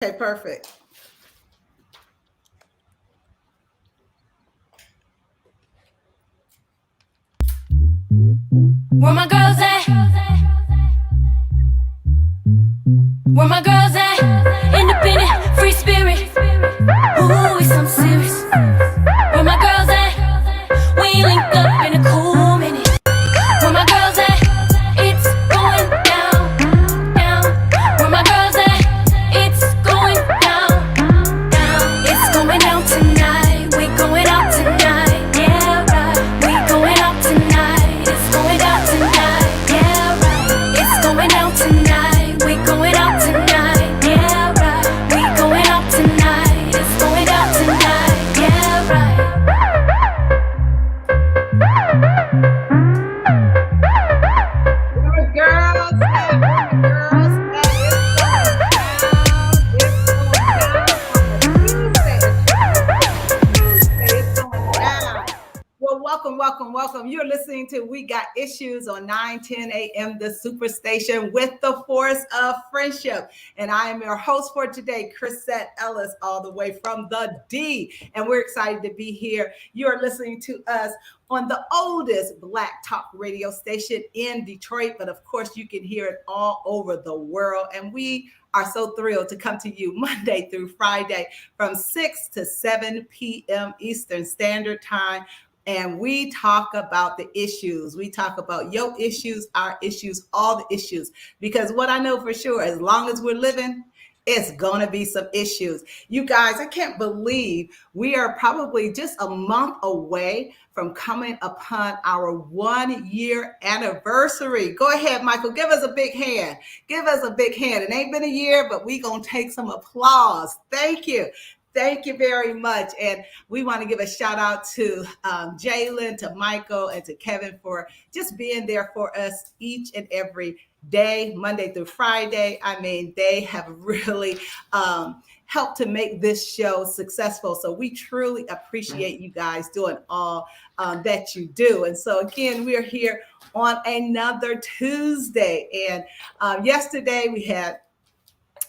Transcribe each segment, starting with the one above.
Okay, perfect. Where my girls at? Where my girls at? Independent, free spirit. Ooh, it's something serious. Where my girls at? We ain't linked up in a cool minute. Where my girls at? It's going down, down. Where my girls at? It's going down, down. It's going down tonight. We going out tonight. Yeah, right. We going out tonight. It's going down tonight. Yeah, right. It's going down tonight. We going out tonight. Yeah, right. We going out tonight. It's going down tonight. Yeah, right. Where girls at? Where girls at? It's going down. It's going down. Well, welcome. You're listening to We Got Issues on 9:10 a.m. The Superstation with the Force of Friendship. And I am your host for today, Crisette Ellis, all the way from the D. And we're excited to be here. You're listening to us on the oldest Black talk radio station in Detroit. But of course, you can hear it all over the world. And we are so thrilled to come to you Monday through Friday from 6 to 7 p.m. Eastern Standard Time. And we talk about the issues. We talk about your issues, our issues, all the issues. Because what I know for sure, as long as we're living, it's going to be some issues. You guys, I can't believe we are probably just a month away from coming upon our 1 year anniversary. Go ahead, Michael, give us a big hand. Give us a big hand. It ain't been a year, but we're going to take some applause. Thank you. Thank you very much. And we want to give a shout out to Jalen, to Michael, and to Kevin for just being there for us each and every day, Monday through Friday. I mean, they have really helped to make this show successful. So we truly appreciate you guys doing all that you do. And so again, we are here on another Tuesday. And yesterday we had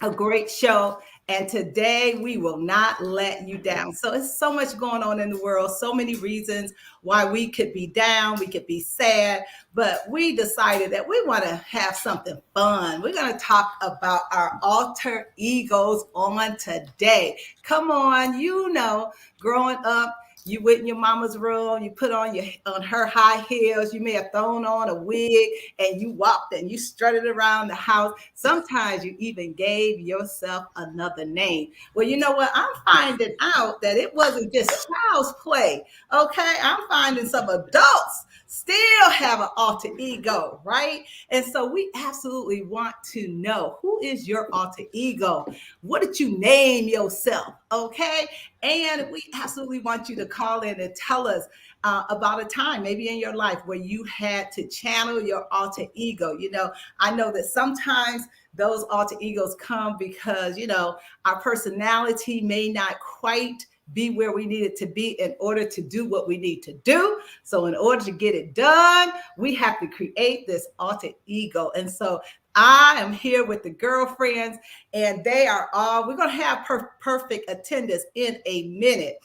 a great show. And today we will not let you down. So it's so much going on in the world, so many reasons why we could be down, we could be sad, but we decided that we want to have something fun. We're going to talk about our alter egos on today. Come on, you know, growing up, you went in your mama's room, you put on her high heels, you may have thrown on a wig and you walked and you strutted around the house. Sometimes you even gave yourself another name. Well, you know what? I'm finding out that it wasn't just child's play. Okay. I'm finding some adults still have an alter ego, right? And so we absolutely want to know, who is your alter ego? What did you name yourself? Okay. And we absolutely want you to call in and tell us about a time maybe in your life where you had to channel your alter ego. You know, I know that sometimes those alter egos come because, you know, our personality may not quite be where we need it to be in order to do what we need to do. So in order to get it done, we have to create this alter ego. And so I am here with the girlfriends, and they are all, we're going to have perfect attendance in a minute.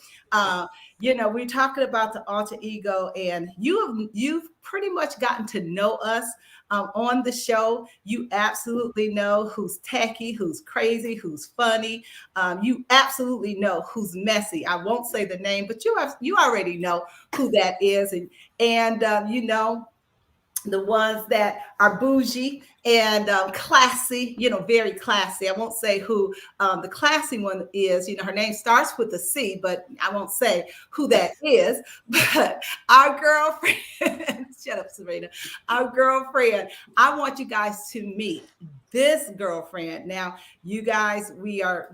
You know, we're talking about the alter ego, and you've pretty much gotten to know us on the show. You absolutely know who's tacky, who's crazy, who's funny. You absolutely know who's messy. I won't say the name, but you already know who that is, and you know, the ones that are bougie and classy, you know, very classy. I won't say who the classy one is. You know, her name starts with a C, but I won't say who that is. But our girlfriend, shut up, Sabrina, our girlfriend, I want you guys to meet this girlfriend. Now, you guys, we are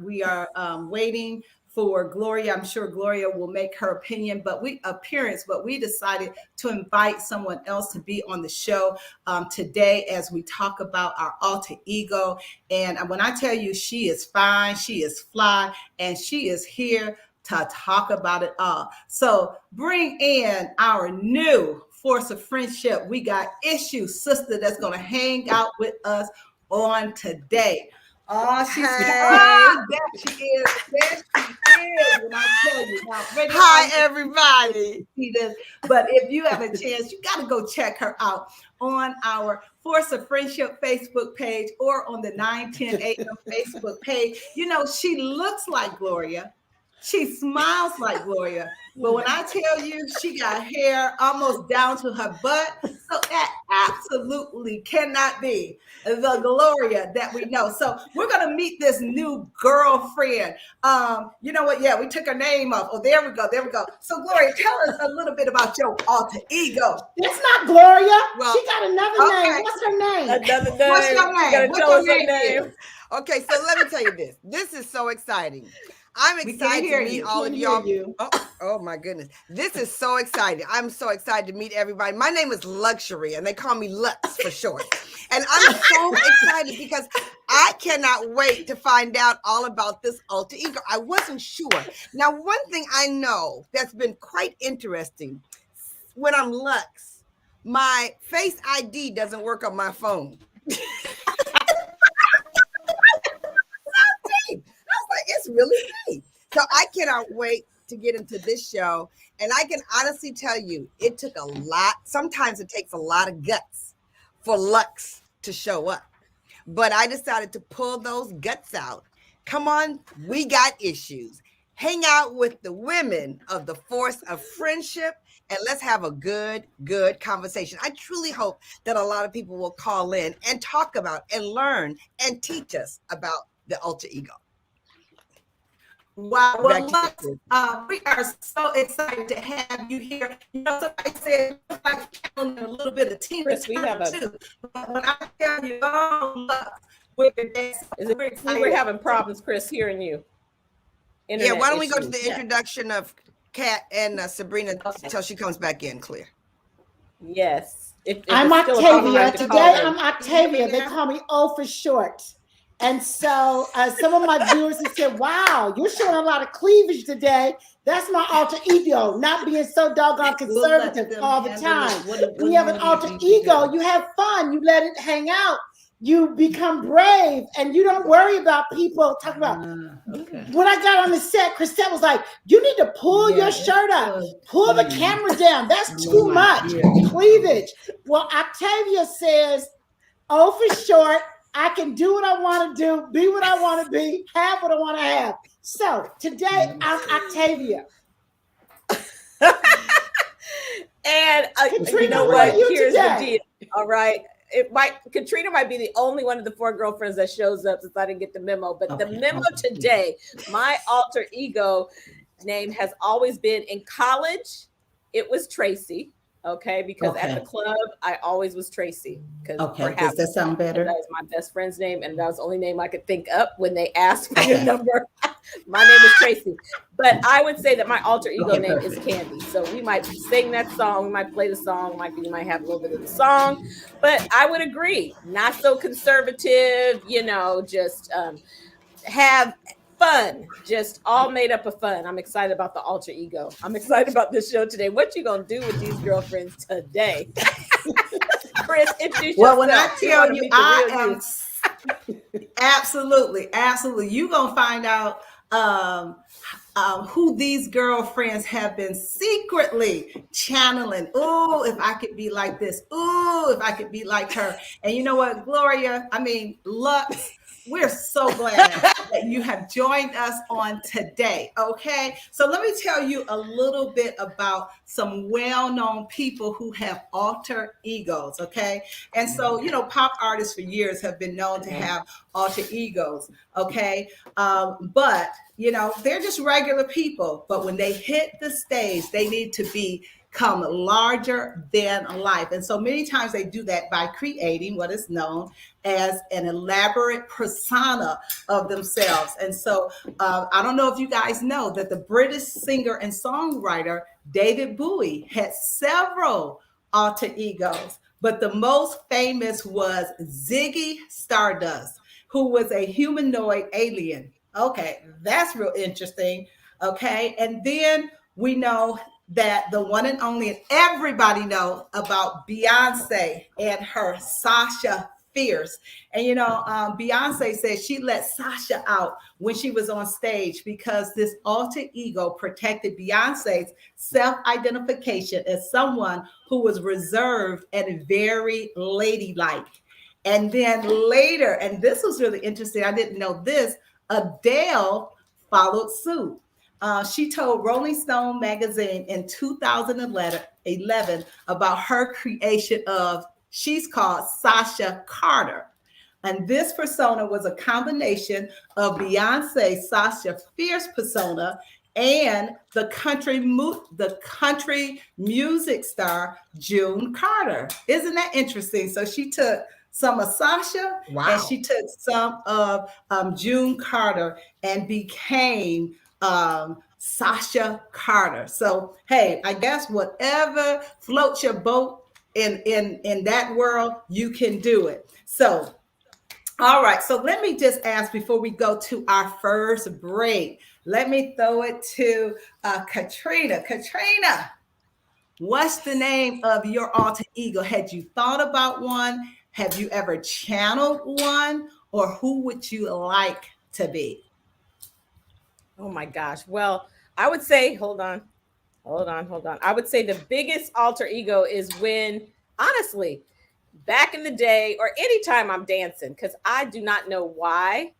waiting for Gloria. I'm sure Gloria will make her but we decided to invite someone else to be on the show today as we talk about our alter ego. And when I tell you she is fine, she is fly, and she is here to talk about it all. So bring in our new force of friendship. We got Issue Sister that's going to hang out with us on today. Oh, she's there she is. There she is. When I tell you now, hi everybody. See this, but if you have a chance, you got to go check her out on our Force of Friendship Facebook page or on the 910 AM Facebook page. You know, she looks like Gloria. She smiles like Gloria. But when I tell you she got hair almost down to her butt, so that absolutely cannot be the Gloria that we know. So we're going to meet this new girlfriend. You know what? Yeah, we took her name off. Oh, there we go. There we go. So Gloria, tell us a little bit about your alter ego. It's not Gloria. Well, she got another name. What's her name? Another name. What's your name? What's your name? Okay, so let me tell you this. This is so exciting. I'm excited to meet all of y'all. Oh my goodness. This is so exciting. I'm so excited to meet everybody. My name is Luxury and they call me Lux for short. And I'm so excited because I cannot wait to find out all about this alter ego. I wasn't sure. Now, one thing I know that's been quite interesting, when I'm Lux, my Face ID doesn't work on my phone. It's really neat. So I cannot wait to get into this show. And I can honestly tell you, it took a lot. Sometimes it takes a lot of guts for Lux to show up. But I decided to pull those guts out. Come on, we got issues. Hang out with the women of the Force of Friendship and let's have a good conversation. I truly hope that a lot of people will call in and talk about and learn and teach us about the alter ego. Wow, well, Lux, we are so excited to have you here. You know, somebody said like a little bit of Tina. Chris, we have too. But when I tell you, oh, Lux, we're having problems, Chris, hearing you. Internet why don't we go to the introduction of Kat and Sabrina until she comes back in clear. Yes. I'm Octavia. Today I'm Octavia. They call me O for short. And so some of my viewers have said, wow, you're showing a lot of cleavage today. That's my alter ego, not being so doggone conservative all the time. When you have an alter ego, you have fun. You let it hang out. You become brave and you don't worry about people talking about. When I got on the set, Crisette was like, you need to pull your shirt up, pull the camera down. That's too much cleavage. Well, Octavia says, O for short, I can do what I want to do, be what I want to be, have what I want to have. So today I'm Octavia. And Caterina, you know what? Here's the deal. All right. Caterina might be the only one of the four girlfriends that shows up since I didn't get the memo. But the memo today, my alter ego name has always been in college. It was Tracy. Okay, because at the club, I always was Tracy. Does that sound better? That is my best friend's name, and that was the only name I could think up when they asked for your number. My name is Tracy. But I would say that my alter ego name is Candy. So we might sing that song, we might play the song, we might have a little bit of the song. But I would agree, not so conservative, just have fun, just all made up of fun. I'm excited about the alter ego. I'm excited about this show today. What you gonna do with these girlfriends today? Chris, introduce yourself. Well, when I tell you, I am absolutely. You're gonna find out who these girlfriends have been secretly channeling. Oh, if I could be like this. Oh, if I could be like her. And you know what, Gloria? Lux. We're so glad that you have joined us on today. Okay. So let me tell you a little bit about some well-known people who have alter egos. Okay. And so, pop artists for years have been known to have alter egos. Okay. But they're just regular people. But when they hit the stage, they need to become larger than life. And so many times they do that by creating what is known as an elaborate persona of themselves. And so I don't know if you guys know that the British singer and songwriter David Bowie had several alter egos, but the most famous was Ziggy Stardust, who was a humanoid alien. Okay, that's real interesting. Okay, and then we know that the one and only, and everybody know about Beyoncé and her Sasha fierce. And Beyonce said she let Sasha out when she was on stage because this alter ego protected Beyonce's self-identification as someone who was reserved and very ladylike. And then later, and this was really interesting, I didn't know this, Adele followed suit. She told Rolling Stone magazine in 2011 about her creation of, she's called Sasha Carter. And this persona was a combination of Beyonce's Sasha Fierce persona and the country music star June Carter. Isn't that interesting? So she took some of Sasha, and she took some of June Carter and became Sasha Carter. So hey, I guess whatever floats your boat in that world, you can do it. So all right, so let me just ask before we go to our first break, let me throw it to Caterina. Caterina, what's the name of your alter ego? Had you thought about one? Have you ever channeled one? Or who would you like to be? Oh my gosh. Well, I would say, hold on. I would say the biggest alter ego is when, honestly, back in the day or anytime I'm dancing, because I do not know why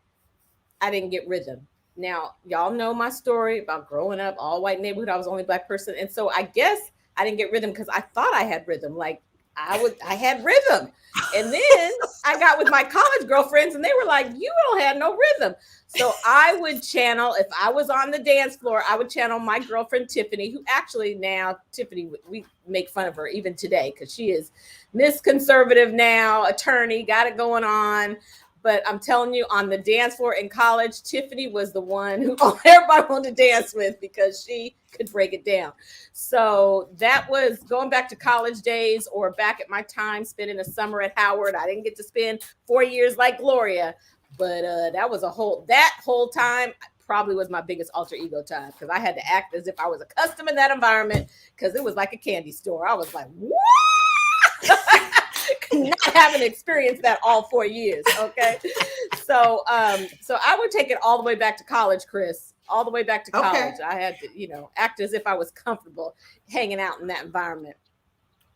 I didn't get rhythm. Now, y'all know my story about growing up, all white neighborhood. I was the only Black person. And so I guess I didn't get rhythm because I thought I had rhythm. Like I had rhythm. And then I got with my college girlfriends and they were like, you don't have no rhythm. So I would channel, if I was on the dance floor, I would channel my girlfriend, Tiffany, who actually now, Tiffany, we make fun of her even today because she is Miss Conservative now, attorney, got it going on. But I'm telling you, on the dance floor in college, Tiffany was the one who everybody wanted to dance with because she could break it down. So that was going back to college days or back at my time spending a summer at Howard. I didn't get to spend 4 years like Gloria, but that whole time probably was my biggest alter ego time because I had to act as if I was accustomed in that environment because it was like a candy store. I was like, what? Not having experienced that all 4 years. Okay. So I would take it all the way back to college, Chris, all the way back to college. Okay. I had to, act as if I was comfortable hanging out in that environment.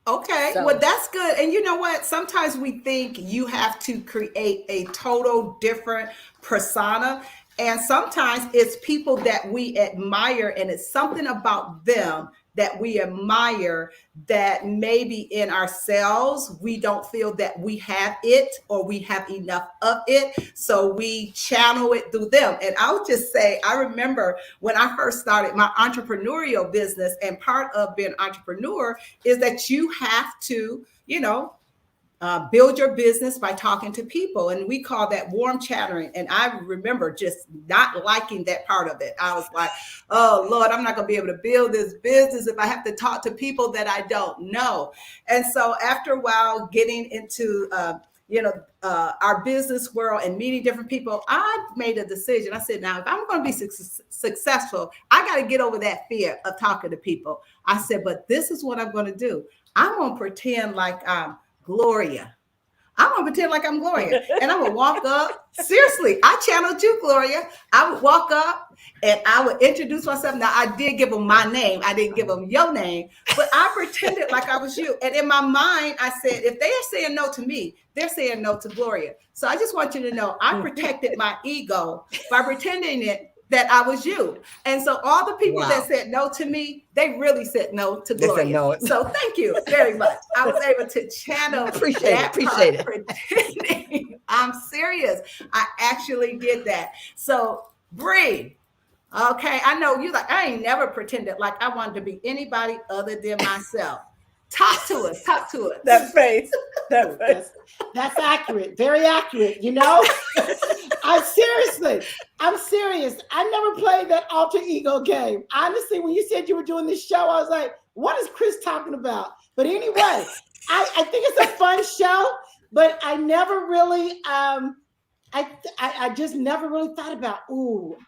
Okay. So, well, that's good. And you know what? Sometimes we think you have to create a total different persona. And sometimes it's people that we admire and it's something about them that we admire that maybe in ourselves, we don't feel that we have it or we have enough of it. So we channel it through them. And I'll just say, I remember when I first started my entrepreneurial business, and part of being an entrepreneur is that you have to, build your business by talking to people. And we call that warm chattering. And I remember just not liking that part of it. I was like, oh, Lord, I'm not going to be able to build this business if I have to talk to people that I don't know. And so after a while, getting into, our business world and meeting different people, I made a decision. I said, now, if I'm going to be successful, I got to get over that fear of talking to people. I said, but this is what I'm going to do. I'm going to pretend like I'm Gloria. I'm going to pretend like I'm Gloria. And I would walk up. Seriously, I channeled you, Gloria. I would walk up and I would introduce myself. Now, I did give them my name. I didn't give them your name. But I pretended like I was you. And in my mind, I said, if they are saying no to me, they're saying no to Gloria. So I just want you to know I protected my ego by pretending that I was you. And so all the people that said no to me, they really said no to Gloria. No. So thank you very much. I was able to channel appreciate it. Pretending. I'm serious. I actually did that. So Bree, okay, I know you like, I ain't never pretended like I wanted to be anybody other than myself. Talk to us. That face. That's accurate. Very accurate. I'm serious. I never played that alter ego game. Honestly, when you said you were doing this show, I was like, what is Chris talking about? But anyway, I think it's a fun show, but I never really, I just never really thought about,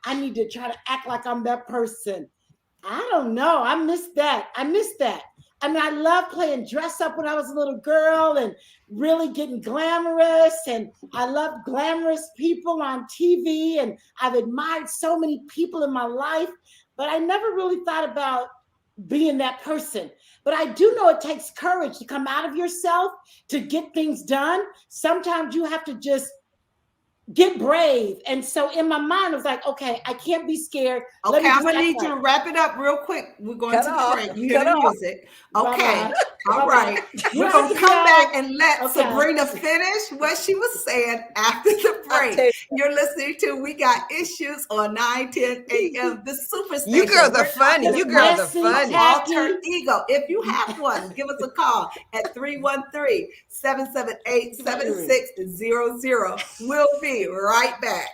I need to try to act like I'm that person. I don't know. I missed that. I mean, I love playing dress up when I was a little girl and really getting glamorous. And I love glamorous people on TV. And I've admired so many people in my life, but I never really thought about being that person. But I do know it takes courage to come out of yourself to get things done. Sometimes you have to just get brave. And so in my mind, I was like, okay, I can't be scared. Okay, I'm gonna need you to wrap it up real quick. We're going to the break. You hear the music. Okay. All right. We're gonna come back and let Sabrina finish what she was saying after the break. You're listening to We Got Issues on 910 AM, the Superstation. You girls are funny. You girls are funny. Alter ego. If you have one, give us a call at 313-778-7600. We'll be right back.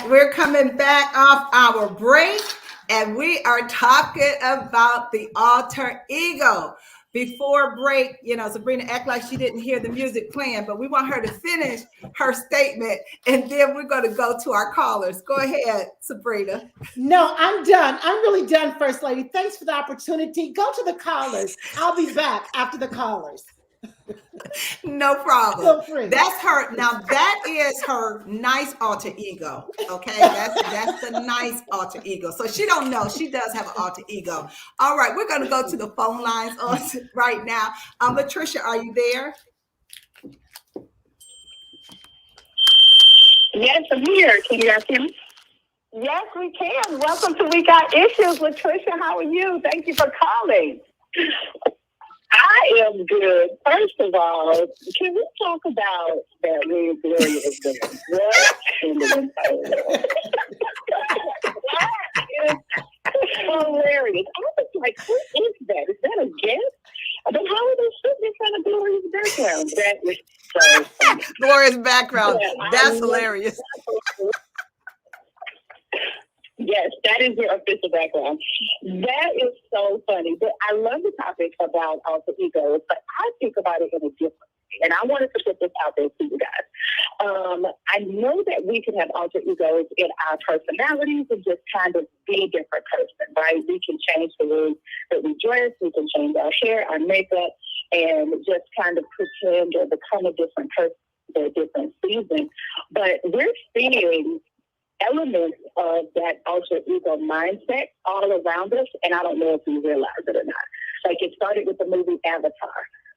We're coming back off our break, and we are talking about the alter ego. Before break, Sabrina act like she didn't hear the music playing, but we want her to finish her statement, and then we're going to go to our callers. Go ahead, Sabrina. No, I'm done. I'm really done, First Lady. Thanks for the opportunity. Go to the callers. I'll be back after the callers. No problem. Feel free. That's her. Now that is her nice alter ego. Okay, that's the nice alter ego. So she don't know she does have an alter ego. All right, we're gonna go to the phone lines on right now. Latricia, are you there? Yes, I'm here. Can you guys hear me? Yes, we can. Welcome to We Got Issues, Latricia. How are you? Thank you for calling. I am good. First of all, can we talk about that weird Gloria is doing? What in the entire That is hilarious. I was like, who is that? Is that a guest? Then how are they sitting in front of Gloria's background? That is so funny. Gloria's background. Yeah, that's hilarious. Yes, that is your official background. That is so funny. But I love the topic about alter egos, but I think about it in a different way. And I wanted to put this out there to you guys. I know that we can have alter egos in our personalities and just kind of be a different person, right? We can change the way that we dress. We can change our hair, our makeup, and just kind of pretend or become a different person for a different season. But we're seeing elements of that alter ego mindset all around us, and I don't know if we realize it or not. Like, it started with the movie Avatar,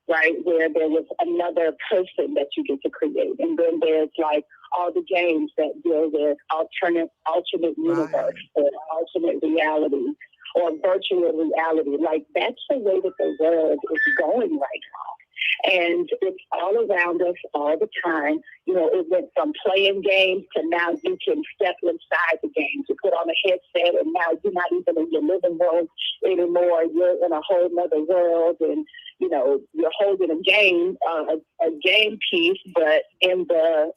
right, where there was another person that you get to create, and then there's like all the games that deal with alternate universe or alternate reality or virtual reality. Like, that's the way that the world is going right now. And it's all around us all the time. You know, it went from playing games to now you can step inside the game. You put on a headset and now you're not even in your living room anymore. You're in a whole nother world, and, you know, you're holding a game piece, but in the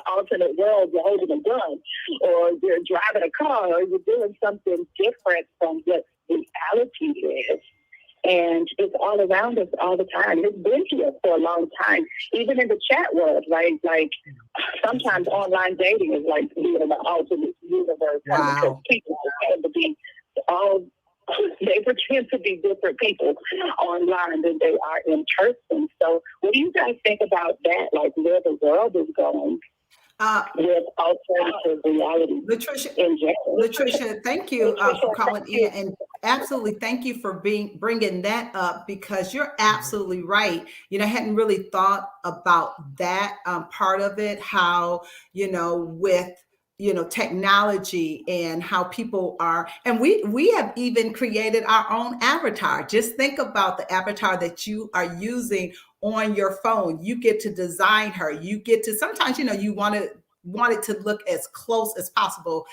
alternate world, you're holding a gun, or you're driving a car, or you're doing something different from what reality is. And it's all around us all the time. It's been here for a long time, even in the chat world, right? Like, sometimes online dating is like being in an alternate universe. Wow. Because people pretend to be they pretend to be different people online than they are in person. So what do you guys think about that? Like, where the world is going with alternative reality? Latricia, thank you for calling in, and absolutely thank you for bringing that up, because you're absolutely right. You know, I hadn't really thought about that part of it, how, you know, with, you know, technology and how people are, and we have even created our own avatar. Just think about the avatar that you are using on your phone. You get to design her. You get to, sometimes, you know, you want it to look as close as possible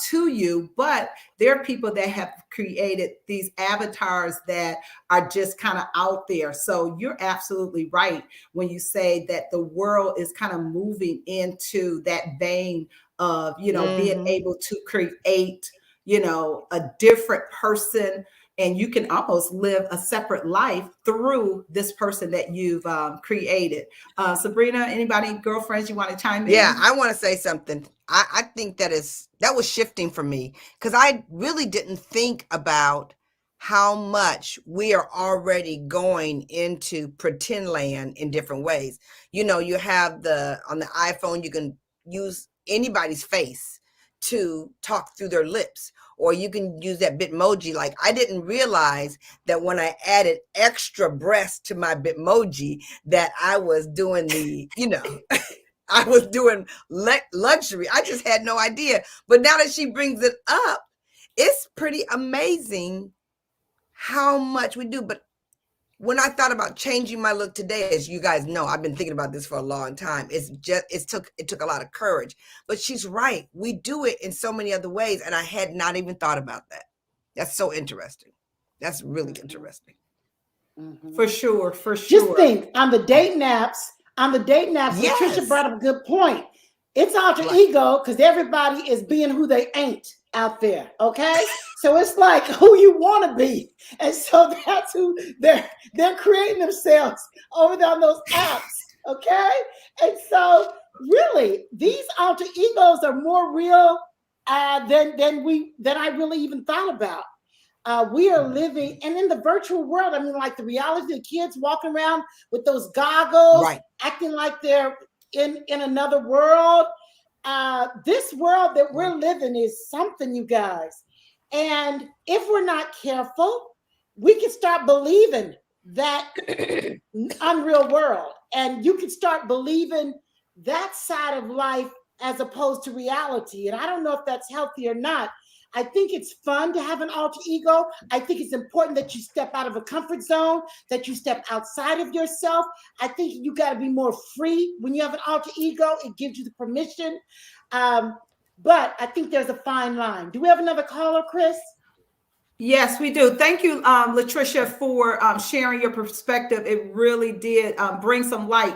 to you, but there are people that have created these avatars that are just kind of out there. So you're absolutely right when you say that the world is kind of moving into that vein of, you know, being able to create, you know, a different person, and you can almost live a separate life through this person that you've created. Sabrina, anybody, girlfriends, you want to chime in? Yeah, I want to say something. I think that was shifting for me, because I really didn't think about how much we are already going into pretend land in different ways. You know, you have on the iPhone, you can use anybody's face to talk through their lips, or you can use that Bitmoji. Like, I didn't realize that when I added extra breast to my Bitmoji that I was doing the, you know, I was doing luxury. I just had no idea. But now that she brings it up, it's pretty amazing how much we do. But when I thought about changing my look today, as you guys know, I've been thinking about this for a long time. It took a lot of courage. But she's right. We do it in so many other ways, and I had not even thought about that. That's so interesting. That's really interesting. For sure. Just think, on the dating apps, Yes. Patricia brought up a good point. It's alter ego, because everybody is being who they ain't out there, okay? So it's like who you want to be. And so that's who they're creating themselves over there on those apps, okay? And so really, these alter egos are more real than I really even thought about. We are living, and in the virtual world, I mean, like the reality, the kids walking around with those goggles, acting like they're in another world. This world that we're living is something, you guys. And if we're not careful, we can start believing that unreal world, and you can start believing that side of life as opposed to reality. And I don't know if that's healthy or not. I think it's fun to have an alter ego. I think it's important that you step out of a comfort zone, that you step outside of yourself. I think you got to be more free when you have an alter ego. It gives you the permission. But I think there's a fine line. Do we have another caller, Chris? Yes, we do. Thank you, Latricia, for sharing your perspective. It really did bring some light.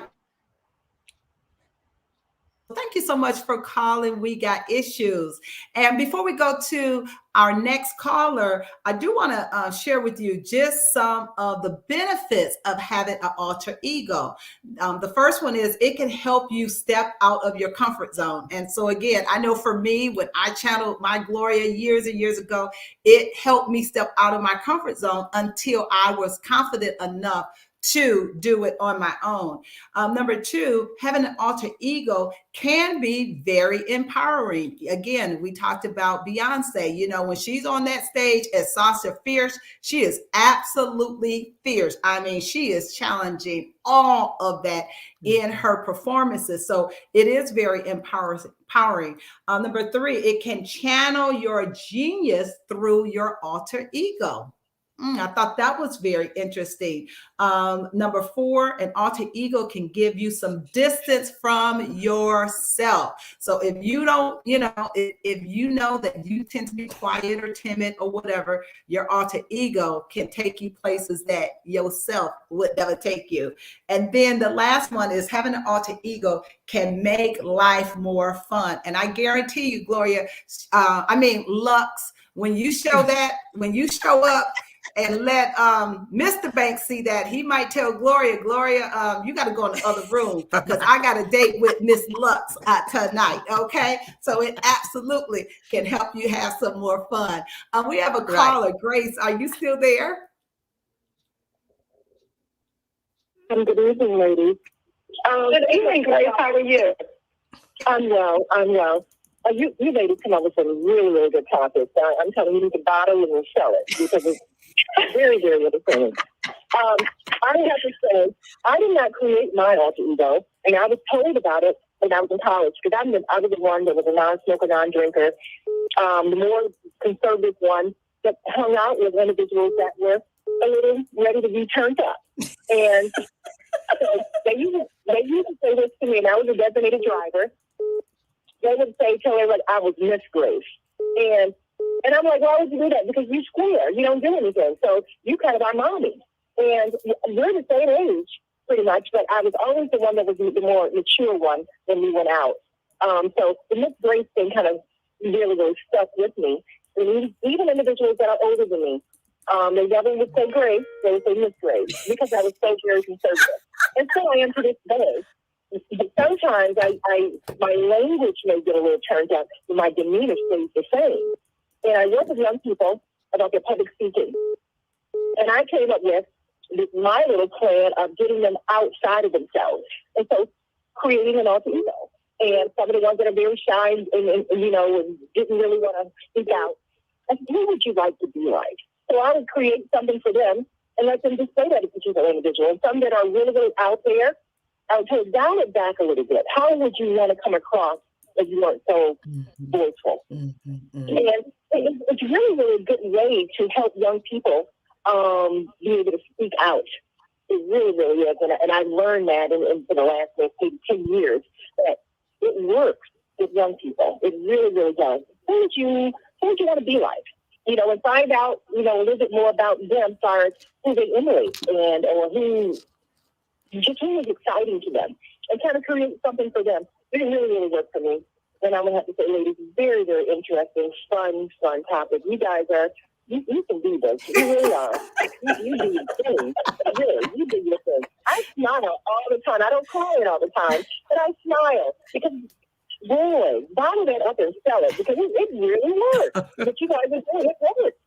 Thank you so much for calling. We got issues. And before we go to our next caller, I do want to share with you just some of the benefits of having an alter ego. The first one is it can help you step out of your comfort zone. And so again, I know for me, when I channeled my Gloria years and years ago, it helped me step out of my comfort zone until I was confident enough to do it on my own. Number two, having an alter ego can be very empowering. Again, we talked about Beyonce. You know, when she's on that stage as Sasha Fierce, she is absolutely fierce. I mean, she is challenging all of that in her performances. So it is very empowering. Number three, it can channel your genius through your alter ego. I thought that was very interesting. Number four, an alter ego can give you some distance from yourself. So if you don't, if you know that you tend to be quiet or timid or whatever, your alter ego can take you places that yourself would never take you. And then the last one is having an alter ego can make life more fun. And I guarantee you, Gloria, Lux, when you show up, and let Mr. Banks see that, he might tell Gloria, you got to go in the other room because I got a date with Miss Lux tonight, okay? So it absolutely can help you have some more fun. We have a caller. Grace, are you still there? Good evening, ladies. Good evening, Grace. How are you? I'm well. You ladies come up with some really, really good topics. I'm telling you, you can bottle it and sell it because it's very, very entertaining. I have to say, I did not create my alter ego, and I was told about it when I was in college because I was the one that was a non-smoker, non-drinker, the more conservative one that hung out with individuals that were a little ready to be turned up. And so they used to say this to me, and I was a designated driver. They would say, tell everyone I was Miss Grace. And I'm like, why would you do that? Because you square. You don't do anything. So you kind of are mommy. And we're the same age, pretty much, but I was always the one that was the more mature one when we went out. So the Miss Grace thing kind of really, really stuck with me. And even individuals that are older than me, they never would say Grace, they would say Miss Grace, because I was so very conservative. And so I am to this day. But sometimes my language may get a little turned up, but my demeanor stays the same. And I work with young people about their public speaking. And I came up with my little plan of getting them outside of themselves. And so creating an alter ego. And some of the ones that are very shy and didn't really want to speak out, I said, who would you like to be like? So I would create something for them and let them just say that particular individual. And some that are really, really out there, I would dial it back a little bit. How would you want to come across if you weren't so voiceful? And it's really, really a good way to help young people be able to speak out. It really, really is. And I've learned that in the last maybe 10 years that it works with young people. It really, really does. Who would you want to be like? And find out, a little bit more about them as far as who they emulate or who is exciting to them, and kind of create something for them. It really, really worked for me. And I'm going to have to say, ladies, very, very interesting, fun topic. You guys are, you can do this. You really are. You do your thing. Really, you do your thing. I smile all the time. I don't cry it all the time, but I smile because, boy, bottle that up and sell it because it really works. But you guys are doing it. It works.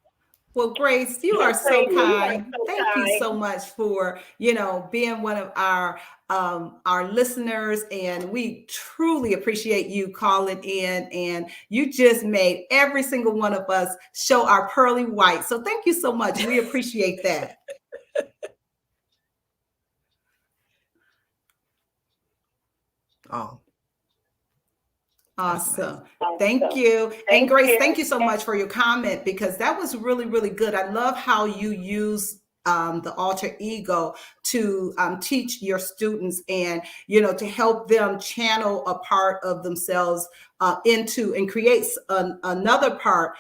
Well, Grace, you are so kind. Thank you so much for, being one of our listeners, and we truly appreciate you calling in, and you just made every single one of us show our pearly white. So thank you so much. We appreciate that. Oh. Awesome. Thank you. And Grace, thank you so much for your comment, because that was really, really good. I love how you use the alter ego to teach your students and, to help them channel a part of themselves into and create another part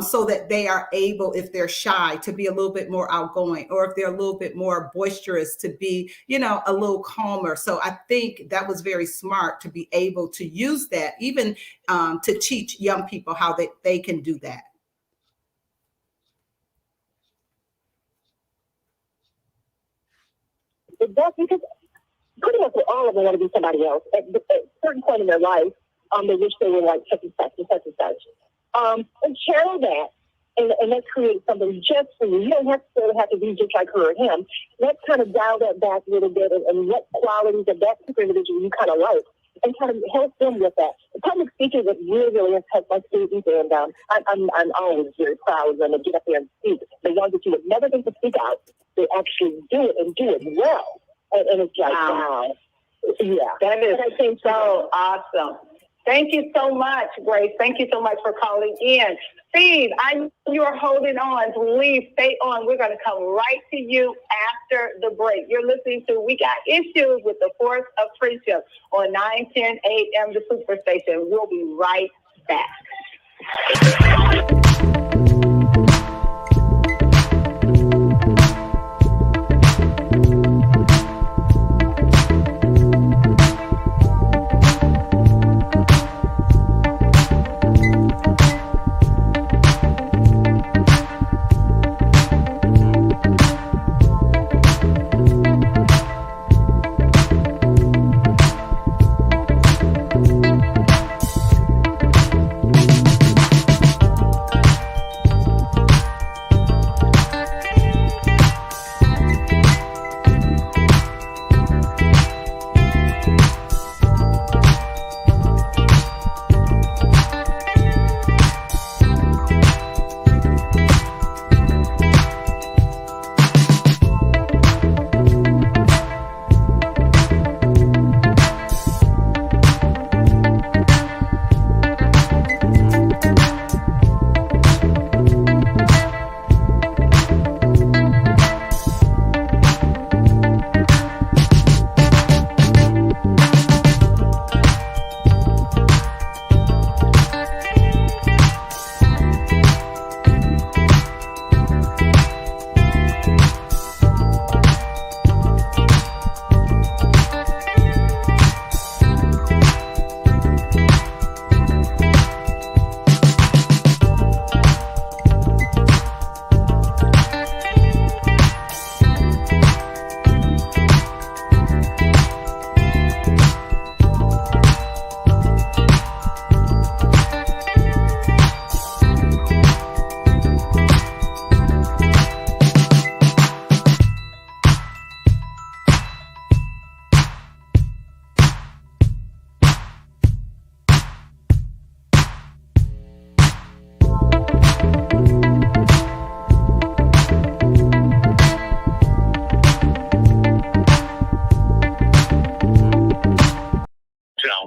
so that they are able, if they're shy, to be a little bit more outgoing, or if they're a little bit more boisterous, to be, a little calmer. So I think that was very smart to be able to use that, even to teach young people how they can do that. That's because pretty much all of them want to be somebody else. At a certain point in their life, they wish they were like such and such and such and such. And channel that and let's create something just for you. You don't necessarily have to be just like her or him. Let's kind of dial that back a little bit and what qualities of that particular individual you kind of like, and kind of help them with that. The public speaking is really, really impacts my students, and I'm always very proud of them to get up there and speak. The ones that you would never think to speak out, they actually do it and do it well. And it's like, wow. Yeah. That is so awesome. Thank you so much, Grace. Thank you so much for calling in. Steve, I know you're holding on. Please stay on. We're going to come right to you after the break. You're listening to We Got Issues with the Force of Friendship on 9:10 a.m. The Superstation. We'll be right back.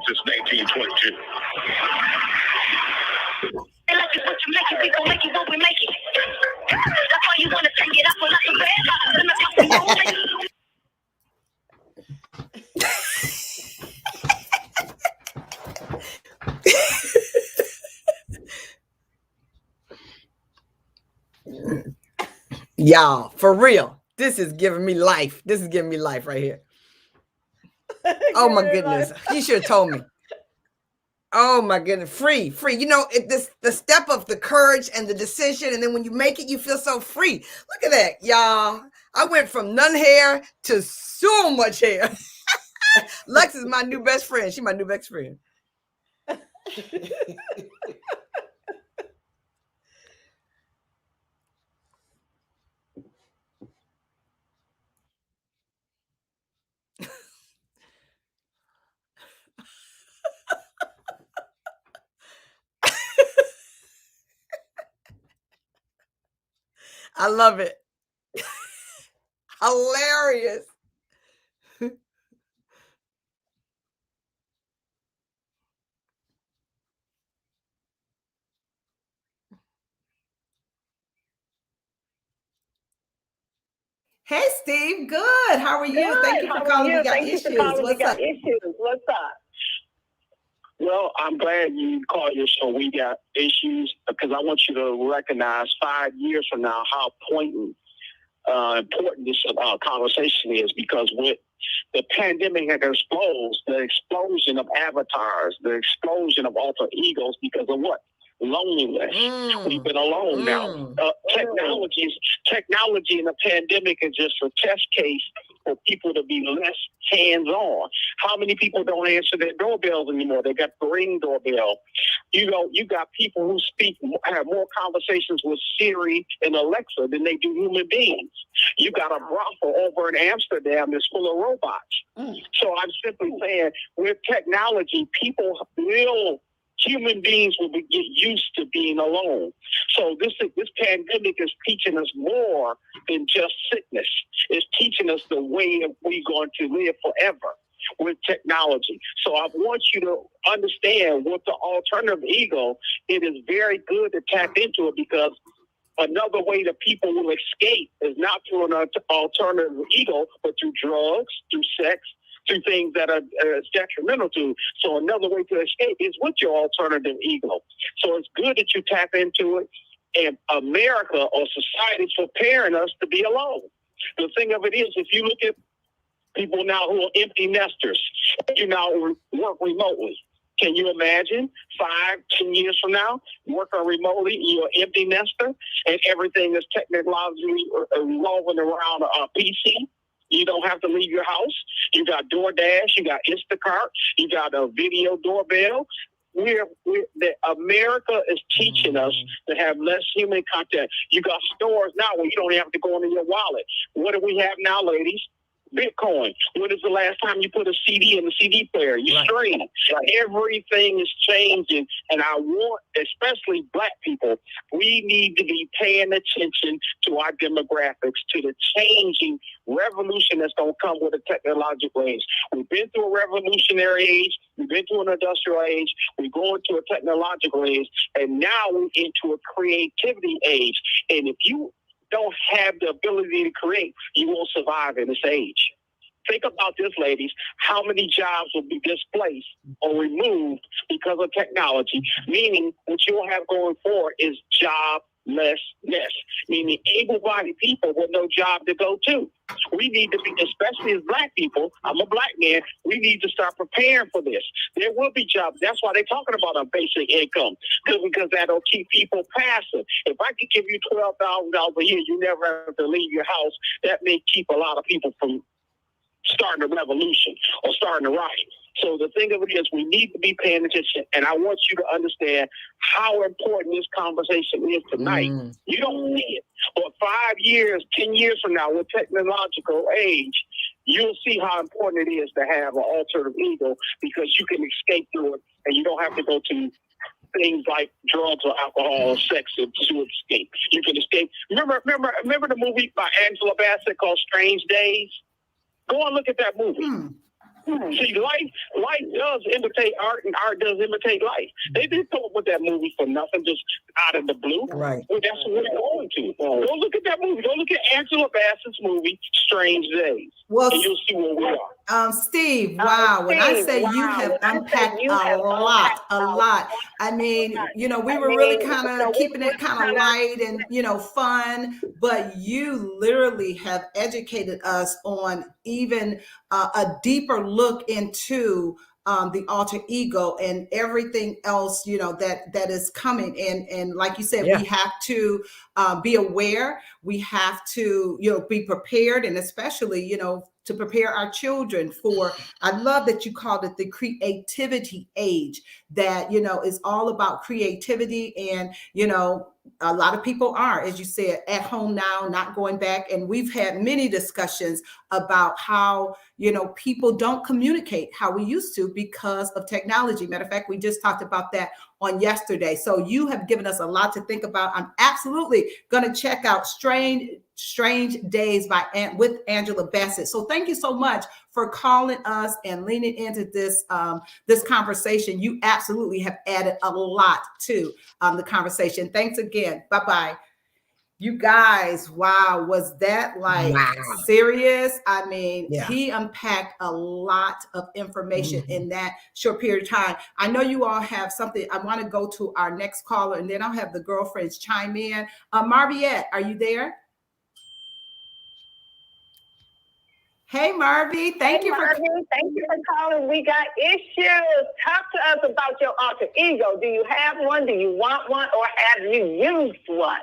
Since 1922. They like it what you make it, we gon' make it what we make it. That's why you wanna take it up on like a red. Y'all, for real, this is giving me life. This is giving me life right here. Oh my goodness, you should have told me. Oh my goodness, free. You know, the step of the courage and the decision, and then when you make it, you feel so free. Look at that, y'all. I went from none hair to so much hair. Lex is my new best friend. She's my new best friend. I love it. Hilarious. Hey, Steve. Good. How are you? Thank you for calling. We Got Issues. What's up? What's up? Well, I'm glad you called your show We Got Issues, because I want you to recognize 5 years from now how important this conversation is, because with the pandemic has exposed, the explosion of avatars, the explosion of alter egos, because of what? loneliness. We've been alone now. Technology in the pandemic is just a test case for people to be less hands-on. How many people don't answer their doorbells anymore? They got the Ring doorbell. You know, you got people who have more conversations with Siri and Alexa than they do human beings. You got a brothel over in Amsterdam that's full of robots. So I'm simply saying, with technology, human beings will get used to being alone. So this pandemic is teaching us more than just sickness. It's teaching us the way that we're going to live forever with technology. So I want you to understand with the alternative ego, it is very good to tap into it, because another way that people will escape is not through an alternative ego, but through drugs, through sex, through things that are detrimental to. So another way to escape is with your alternative ego. So it's good that you tap into it. And America or society is preparing us to be alone. The thing of it is, if you look at people now who are empty nesters, you now work remotely. Can you imagine 5-10 years from now, working remotely, you're an empty nester, and everything is technologically revolving around a PC? You don't have to leave your house. You got DoorDash, you got Instacart, you got a video doorbell. America is teaching us to have less human contact. You got stores now where you don't have to go into your wallet. What do we have now, ladies? Bitcoin. When is the last time you put a CD in the CD player? You stream. Everything is changing, and I want, especially Black people, we need to be paying attention to our demographics, to the changing revolution that's going to come with a technological age. We've been through a revolutionary age. We've been through an industrial age. We're going to a technological age, and now we're into a creativity age. And if you don't have the ability to create, you won't survive in this age. Think about this, ladies. How many jobs will be displaced or removed because of technology? Meaning what you'll have going forward is joblessness, meaning able-bodied people with no job to go to. We need to be, especially as Black people, I'm a Black man, we need to start preparing for this. There will be jobs. That's why they're talking about a basic income, because that'll keep people passive. If I could give you $12,000 a year, you never have to leave your house, that may keep a lot of people from starting a revolution or starting a riot. So the thing of it is, we need to be paying attention, and I want you to understand how important this conversation is tonight. You don't see it, but 5 years, 10 years from now, with technological age, you'll see how important it is to have an alternative ego, because you can escape through it, and you don't have to go to things like drugs or alcohol or sex to escape. You can escape. Remember the movie by Angela Bassett called Strange Days? Go and look at that movie. See, life does imitate art, and art does imitate life. They didn't come up with that movie for nothing, just out of the blue. Right. Well, that's what we're going to. Go look at that movie. Go look at Angela Bassett's movie, Strange Days. Well, and you'll see where we are. Steve, wow. When I say you have unpacked a lot. I mean, we were really kind of keeping it kind of light and, fun, but you literally have educated us on even a deeper look into the alter ego and everything else, that is coming. And like you said, we have to be aware. We have to, be prepared, and especially, to prepare our children for, I love that you called it the creativity age, that, is all about creativity. And, a lot of people are, as you said, at home now, not going back. And we've had many discussions about how, people don't communicate how we used to because of technology. Matter of fact, we just talked about that on yesterday. So you have given us a lot to think about. I'm absolutely going to check out Strange Days with Angela Bassett. So thank you so much for calling us and leaning into this conversation. You absolutely have added a lot to the conversation. Thanks again. Bye-bye. You guys, wow, was that serious? I mean, he unpacked a lot of information in that short period of time. I know you all have something. I want to go to our next caller, and then I'll have the girlfriends chime in. Marviette, are you there? Hey, Marvy. Thank you for calling. We got issues. Talk to us about your alter ego. Do you have one? Do you want one? Or have you used one?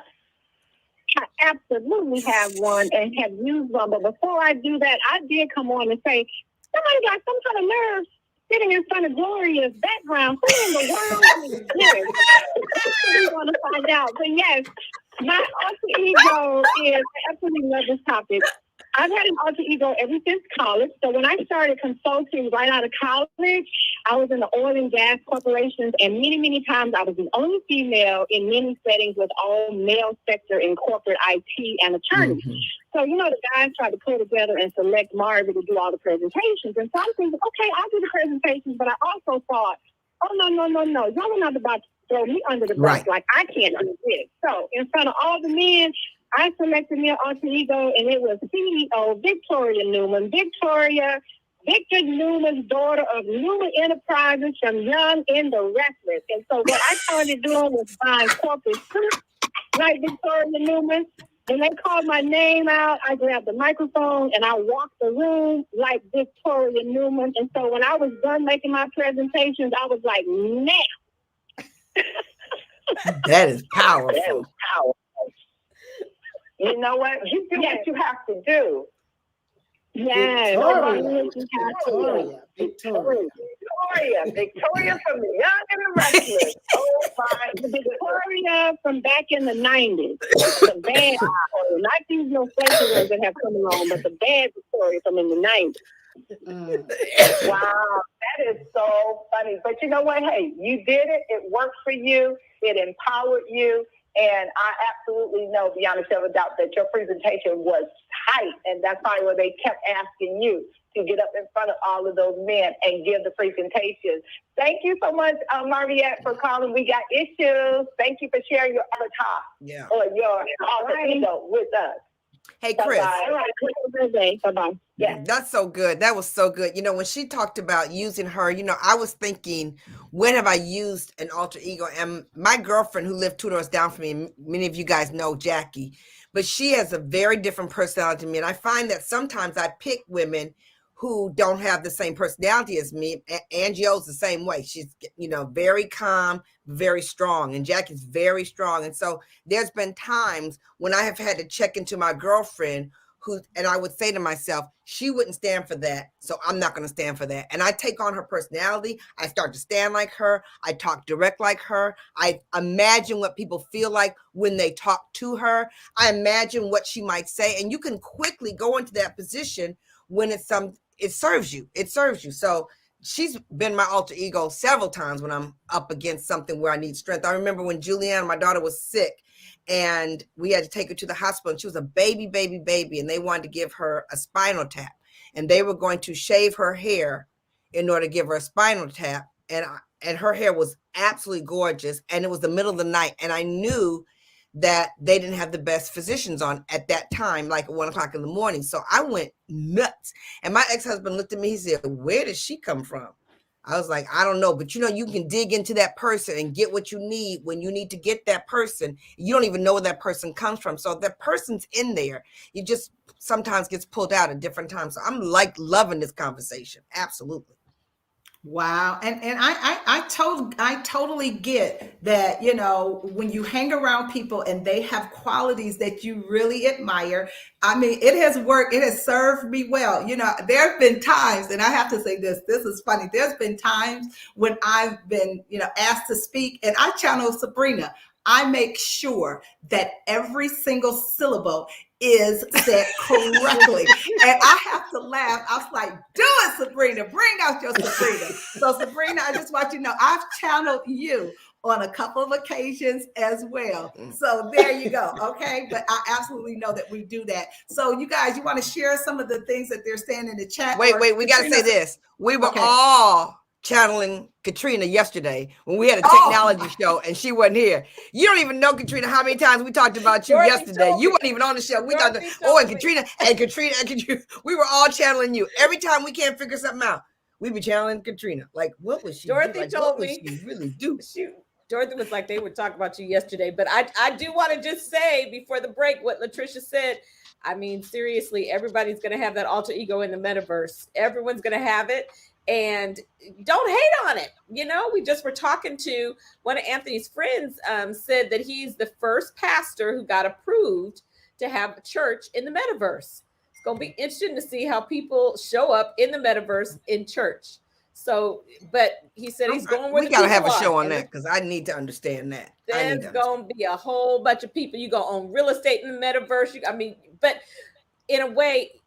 I absolutely have one and have used one. But before I do that, I did come on and say, somebody got some kind of nerve sitting in front of Gloria's background. Who in the world is this? We want to find out. But yes, my alter ego is, I absolutely love this topic. I've had an alter ego ever since college. So when I started consulting right out of college, I was in the oil and gas corporations, and many, many times I was the only female in many settings with all male sector in corporate IT and attorney. Mm-hmm. So, the guys tried to pull together and select Marvin to do all the presentations. And so I'm thinking, okay, I'll do the presentations, but I also thought, oh, no. Y'all are not about to throw me under the bus. Right. Like, I can't do this. So in front of all the men, I selected me an alter ego, and it was CEO Victoria Newman. Victor Newman's daughter of Newman Enterprises from Young and the Restless. And so what I started doing was buying corporate suits like Victoria Newman. When they called my name out, I grabbed the microphone and I walked the room like Victoria Newman. And so when I was done making my presentations, I was like, now. That is powerful. You know what? You do what you have to do. Yes. Victoria from the Young and the Restless. Oh, my. Victoria from back in the 90s. The bad Victoria. Not these no flaky ones that have come along, but the bad Victoria from in the 90s. Wow, that is so funny. But you know what? Hey, you did it. It worked for you. It empowered you. And I absolutely know beyond a shadow of a doubt that your presentation was tight. And that's probably why they kept asking you to get up in front of all of those men and give the presentation. Thank you so much, Marviette, for calling. We got issues. Thank you for sharing your avatar or your alter ego with us. Hey, Chris. Bye-bye. Yeah, that's so good. That was so good. When she talked about using her, I was thinking, when have I used an alter ego? And my girlfriend who lived 2 doors down from me, many of you guys know Jackie, but she has a very different personality to me. And I find that sometimes I pick women who don't have the same personality as me. Angie O's the same way. She's, very calm, very strong. And Jackie's very strong. And so there's been times when I have had to check into my girlfriend and I would say to myself, she wouldn't stand for that, so I'm not going to stand for that. And I take on her personality. I start to stand like her. I talk direct like her. I imagine what people feel like when they talk to her. I imagine what she might say. And you can quickly go into that position when it serves you. It serves you. So she's been my alter ego several times when I'm up against something where I need strength. I remember when Julianne, my daughter, was sick, and we had to take her to the hospital, and she was a baby, and they wanted to give her a spinal tap, and they were going to shave her hair in order to give her a spinal tap. And her hair was absolutely gorgeous. And it was the middle of the night. And I knew that they didn't have the best physicians on at that time, like at 1 o'clock in the morning. So I went nuts. And my ex-husband looked at me, he said, "Where did she come from?" I was like, "I don't know." But you can dig into that person and get what you need when you need to get that person. You don't even know where that person comes from. So that person's in there. You just sometimes gets pulled out at different times. So I'm loving this conversation. Absolutely. Wow. And I totally get that, when you hang around people and they have qualities that you really admire. I mean, it has worked. It has served me well. There have been times, and I have to say this is funny. There's been times when I've been, asked to speak, and I channel Sabrina. I make sure that every single syllable is said correctly. And I have to laugh. I was like, "Do it, Sabrina. Bring out your Sabrina." So Sabrina, I just want you to know, I've channeled you on a couple of occasions as well. So there you go. Okay. But I absolutely know that we do that. So you guys, you want to share some of the things that they're saying in the chat? Wait, we got to say this. We were all channeling Caterina yesterday when we had a technology show and she wasn't here. You don't even know, Caterina, how many times we talked about you yesterday. You weren't even on the show. We thought, and Caterina, we were all channeling you. Every time we can't figure something out, we be channeling Caterina. Like, what was she? Dorothy told me she really do? Dorothy was like, they were talking about you yesterday, but I do want to just say before the break what Latricia said. I mean, seriously, everybody's going to have that alter ego in the metaverse. Everyone's going to have it. And don't hate on it. You know, we just were talking to one of Anthony's friends, said that he's the first pastor who got approved to have a church in the metaverse. It's going to be interesting to see how people show up in the metaverse in church. So, but he said he's going with. We gotta have a show on that because I need to understand that. There's going to be a whole bunch of people. You go own real estate in the metaverse. But in a way,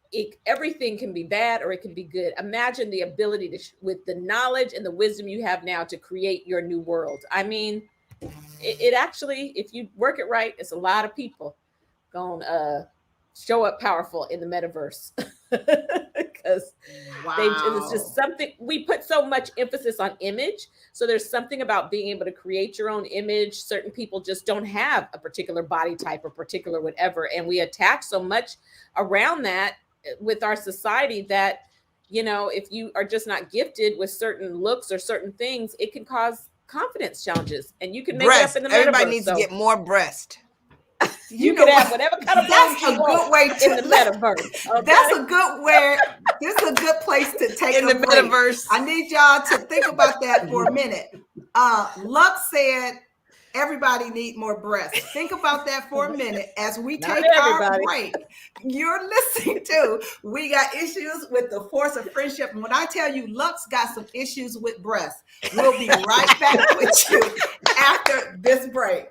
everything can be bad or it can be good. Imagine the ability to, with the knowledge and the wisdom you have now, to create your new world. I mean, it actually, if you work it right, it's a lot of people going to show up powerful in the metaverse. Because it's just something, we put so much emphasis on image. So there's something about being able to create your own image. Certain people just don't have a particular body type or particular whatever. And we attach so much around that with our society that, you know, if you are just not gifted with certain looks or certain things, it can cause confidence challenges. And you can make it up in the metaverse. Everybody needs to get more breast. You can have whatever kind of that's a good way to in the metaverse. Okay? That's a good way. This is a good place to take in the metaverse. I need y'all to think about that for a minute. Lux said everybody need more breasts. Think about that for a minute as we take our break. You're listening to We Got Issues with the Force of Friendship. And when I tell you Lux got some issues with breasts, we'll be right back with you after this break.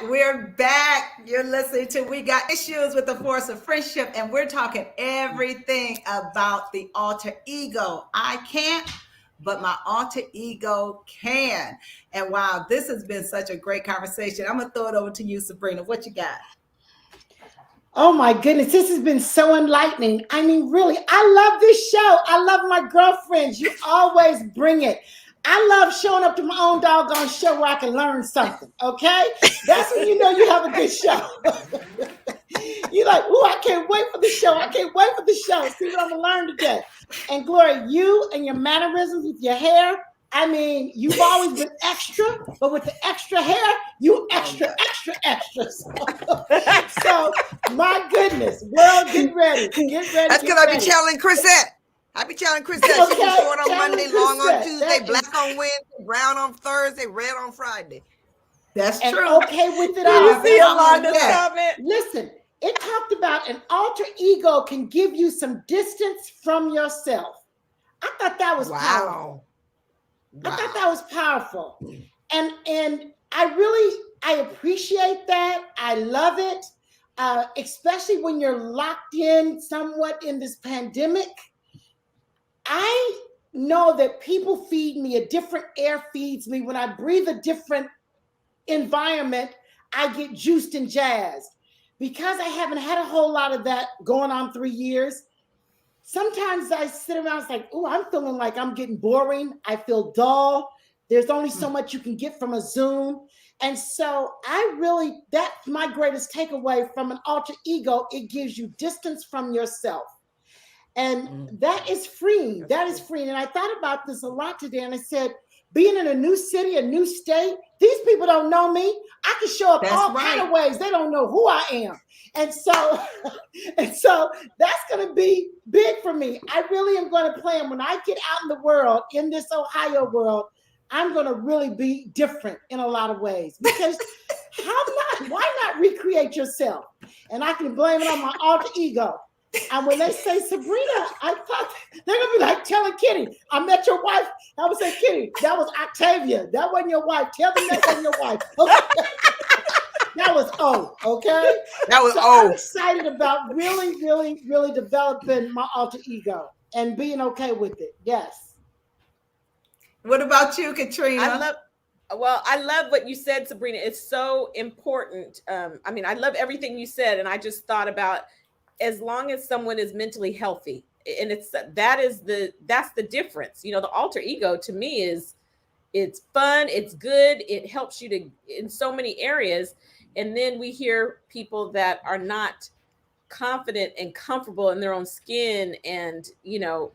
We're back. You're listening to We Got Issues with the Force of Friendship, and we're talking everything about the alter ego. I can't, but my alter ego can. And wow, this has been such a great conversation. I'm going to throw it over to you, Sabrina. What you got? Oh my goodness, this has been so enlightening. I mean, really, I love this show. I love my girlfriends. You always bring it. I love showing up to my own doggone show where I can learn something, okay? That's when you know you have a good show. You're like, ooh, I can't wait for the show. I can't wait for the show. See what I'm going to learn today. And Gloria, you and your mannerisms with your hair, I mean, you've always been extra, but with the extra hair, you extra. So my goodness, world, get ready. That's because I be channeling Crisette. I be channeling Crisette. She be short on Monday, long on Tuesday, black on Wednesday, brown on Thursday, red on Friday. That's and true. okay with it Did all. you see Yolanda's comment? Listen, it talked about an alter ego can give you some distance from yourself. I thought that was powerful. I thought that was powerful. And I appreciate that. I love it. Especially when you're locked in somewhat in this pandemic. I know that people feed me, a different air feeds me. When I breathe a different environment, I get juiced and jazzed. Because I haven't had a whole lot of that going on 3 years, sometimes I sit around, it's like, oh, I'm feeling like I'm getting boring. I feel dull. There's only so much you can get from a Zoom. And so that's my greatest takeaway from an alter ego. It gives you distance from yourself. And that is freeing. That is freeing. And I thought about this a lot today. And I said, being in a new city, a new state, these people don't know me. I can show up all kind of ways. They don't know who I am. And so that's going to be big for me. I really am going to plan when I get out in the world, in this Ohio world, I'm going to really be different in a lot of ways. Because why not recreate yourself? And I can blame it on my alter ego. And when they say Sabrina, I thought they're gonna be like telling Kitty, I met your wife. I would say, Kitty, that was Octavia. That wasn't your wife. Tell them that wasn't your wife. Okay. That was O. Okay. That was O. I'm excited about really, really, really developing my alter ego and being okay with it. Yes. What about you, Caterina? I love what you said, Sabrina. It's so important. I love everything you said, and I just thought about, as long as someone is mentally healthy, and that's the difference. The alter ego to me it's fun, it's good, it helps you in so many areas. And then we hear people that are not confident and comfortable in their own skin, and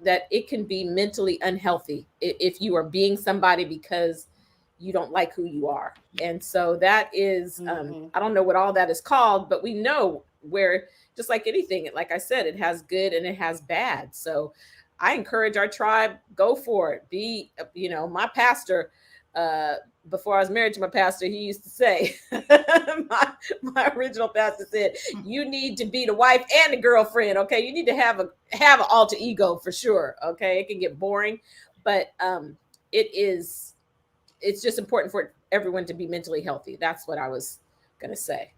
that it can be mentally unhealthy if you are being somebody because you don't like who you are. And so that is I don't know what all that is called, but we know where, just like anything, like I said, it has good and it has bad. So I encourage our tribe, go for it. Be, my pastor, before I was married to my pastor, he used to say, my original pastor said, you need to be the wife and the girlfriend. Okay. You need to have an alter ego for sure. Okay. It can get boring, but it's just important for everyone to be mentally healthy. That's what I was going to say.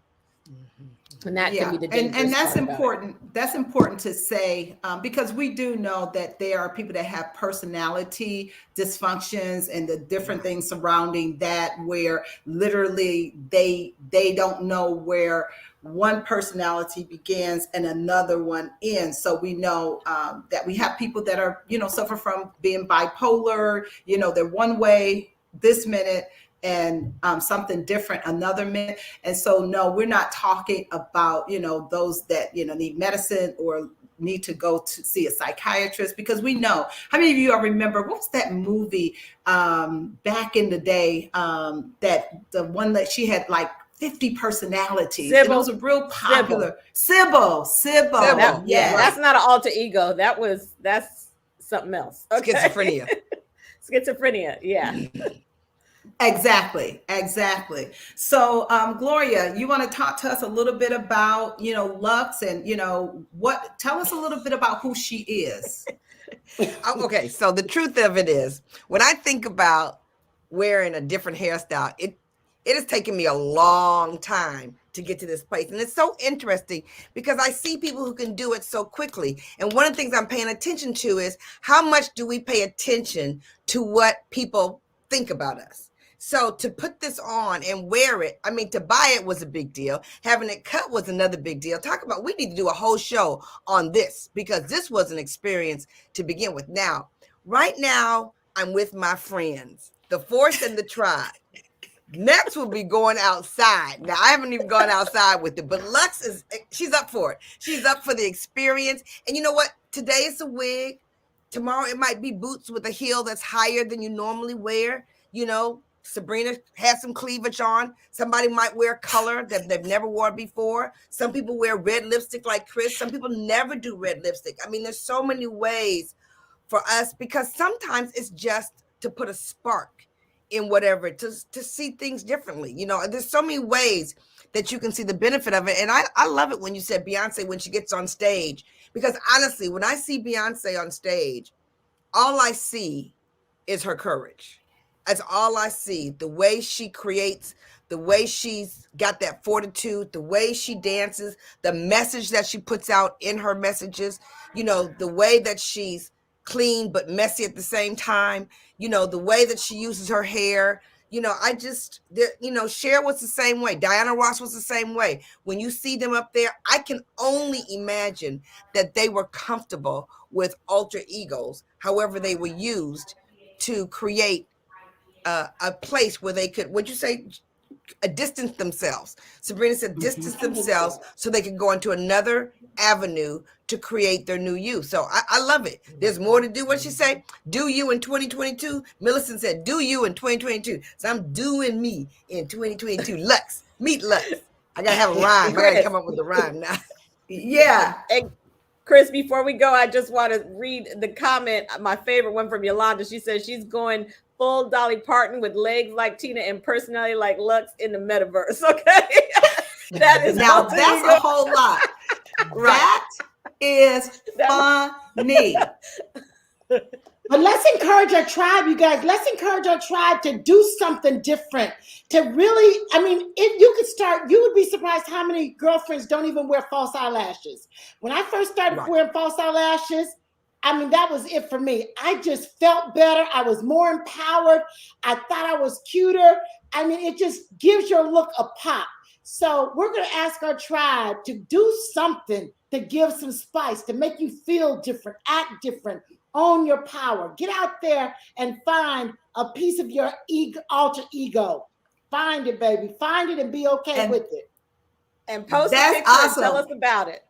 And that can be the dangerous and that's part important. That's important to say, because we do know that there are people that have personality dysfunctions and the different things surrounding that, where literally they don't know where one personality begins and another one ends. So we know that we have people that are, suffer from being bipolar. They're one way this minute and something different another minute. And so no, we're not talking about those that need medicine or need to go to see a psychiatrist, because we know, how many of you remember, what was that movie back in the day, that the one that she had like 50 personalities? Sybil. It was a real popular Sybil. Yeah, that's not an alter ego. That's something else. Okay. Schizophrenia. Yeah. Exactly. So, Gloria, you want to talk to us a little bit about, Lux, and, tell us a little bit about who she is. Okay. So the truth of it is, when I think about wearing a different hairstyle, it has taken me a long time to get to this place. And it's so interesting because I see people who can do it so quickly. And one of the things I'm paying attention to is, how much do we pay attention to what people think about us? So to put this on and wear it, to buy it was a big deal. Having it cut was another big deal. We need to do a whole show on this, because this was an experience to begin with. Now, right now, I'm with my friends, the Force and the Tribe. Next will be going outside. Now, I haven't even gone outside with it, but Lux she's up for it. She's up for the experience. And you know what? Today it's a wig. Tomorrow it might be boots with a heel that's higher than you normally wear. Sabrina has some cleavage on. Somebody might wear color that they've never worn before. Some people wear red lipstick like Chris. Some people never do red lipstick. There's so many ways for us, because sometimes it's just to put a spark in whatever, to see things differently. You know, there's so many ways that you can see the benefit of it. And I love it when you said Beyonce, when she gets on stage, because honestly, when I see Beyonce on stage, all I see is her courage. That's all I see. The way she creates, the way she's got that fortitude, the way she dances, the message that she puts out in her messages, you know, the way that she's clean but messy at the same time, you know, the way that she uses her hair. You know, Cher was the same way. Diana Ross was the same way. When you see them up there, I can only imagine that they were comfortable with alter egos, however they were used to create a place where they could, what'd you say, distance themselves. Sabrina said distance themselves so they could go into another avenue to create their new you. So I love it. There's more to do. What she say? Do you in 2022. Millicent said, do you in 2022. So I'm doing me in 2022. Lux, meet Lux. I gotta have a rhyme. I gotta come up with a rhyme now. Yeah. And Chris, before we go, I just want to read the comment, my favorite one from Yolanda. She says she's going full Dolly Parton with legs like Tina and personality like Lux in the metaverse. Okay. That is now that's a whole lot. Right. That is funny. But let's encourage our tribe, you guys. Let's encourage our tribe to do something different. To really, I mean, if you could start, you would be surprised how many girlfriends don't even wear false eyelashes. When I first started wearing false eyelashes, I mean, that was it for me. I just felt better. I was more empowered. I thought I was cuter. I mean, it just gives your look a pop. So we're going to ask our tribe to do something to give some spice, to make you feel different, act different, own your power. Get out there and find a piece of your alter ego. Find it, baby. Find it and be okay with it. And post that's a picture awesome. And tell us about it.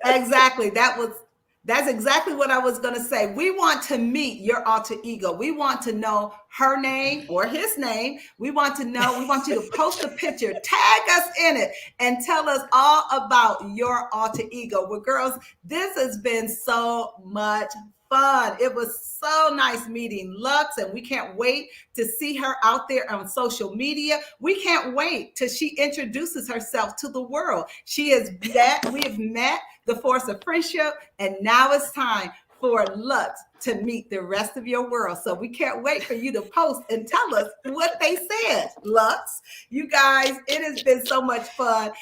Exactly. That's exactly what I was going to say. We want to meet your alter ego. We want to know her name or his name. We want you to post a picture, tag us in it, and tell us all about your alter ego. Well, girls, this has been so much fun. It was so nice meeting Lux, and we can't wait to see her out there on social media. We can't wait till she introduces herself to the world. We have met the force of friendship, and now it's time for Lux to meet the rest of your world. So we can't wait for you to post and tell us what they said. Lux, you guys, it has been so much fun.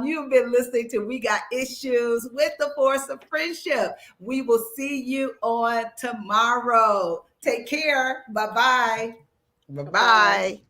You've been listening to We Got Issues with the Force of Friendship. We will see you on tomorrow. Take care. Bye-bye. Bye-bye.